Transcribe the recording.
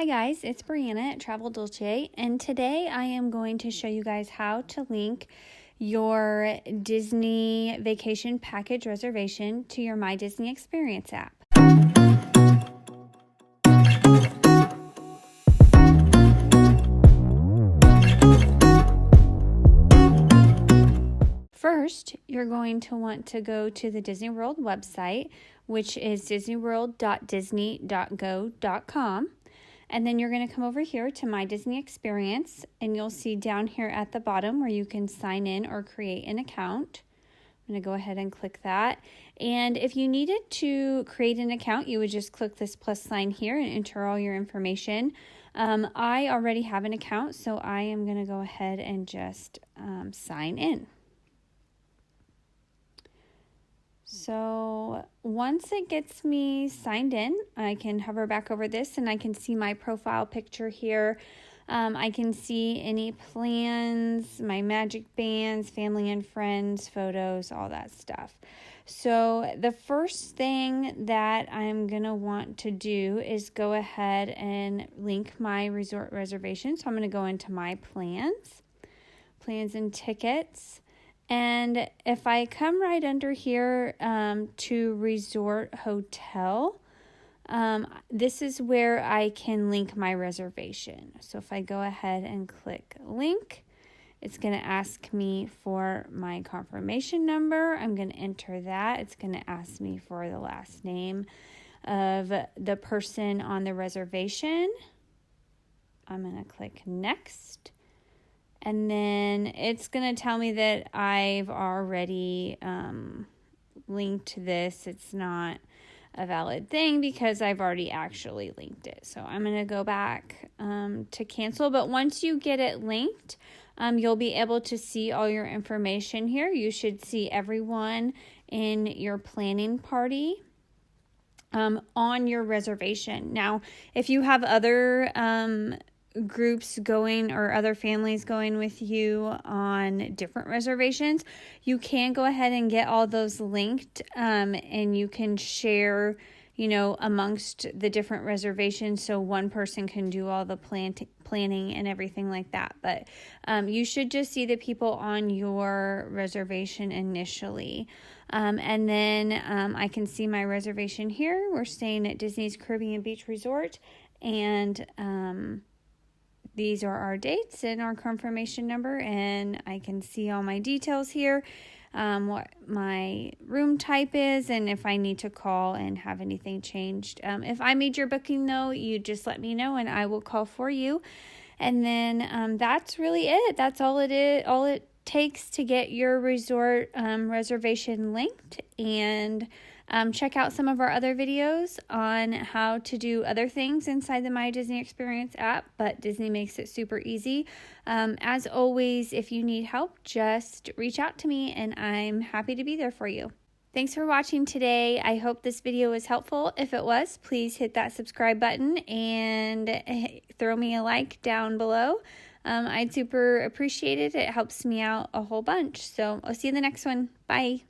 Hi guys, it's Brianna at Travel Dolce, and today I am going to show you guys how to link your Disney vacation package reservation to your My Disney Experience app. First, you're going to want to go to the Disney World website, which is disneyworld.disney.go.com. And then you're going to come over here to My Disney Experience, and you'll see down here at the bottom where you can sign in or create an account. I'm going to go ahead and click that. And if you needed to create an account, you would just click this plus sign here and enter all your information. I already have an account, so I am going to go ahead and just sign in. So once it gets me signed in, I can hover back over this and I can see my profile picture here. I can see any plans, my magic bands, family and friends, photos, all that stuff. So the first thing that I'm going to want to do is go ahead and link my resort reservation. So I'm going to go into my plans and tickets. And if I come right under here to Resort Hotel, this is where I can link my reservation. So if I go ahead and click link, it's going to ask me for my confirmation number. I'm going to enter that. It's going to ask me for the last name of the person on the reservation. I'm going to click next. And then it's going to tell me that I've already linked this. It's not a valid thing because I've already actually linked it. So I'm going to go back to cancel. But once you get it linked, you'll be able to see all your information here. You should see everyone in your planning party on your reservation. Now, if you have other groups going or other families going with you on different reservations, you can go ahead and get all those linked and you can share, amongst the different reservations so one person can do all the planning and everything like that. But you should just see the people on your reservation initially. And then I can see my reservation here. We're staying at Disney's Caribbean Beach Resort, and these are our dates and our confirmation number, and I can see all my details here, what my room type is, and if I need to call and have anything changed. If I made your booking, though, you just let me know and I will call for you. And then that's really it. That's all it is. All it takes to get your resort reservation linked. And check out some of our other videos on how to do other things inside the My Disney Experience app, but Disney makes it super easy. As always, if you need help, just reach out to me and I'm happy to be there for you. Thanks for watching today. I hope this video was helpful. If it was, please hit that subscribe button and throw me a like down below. I'd super appreciate it. It helps me out a whole bunch. So I'll see you in the next one. Bye.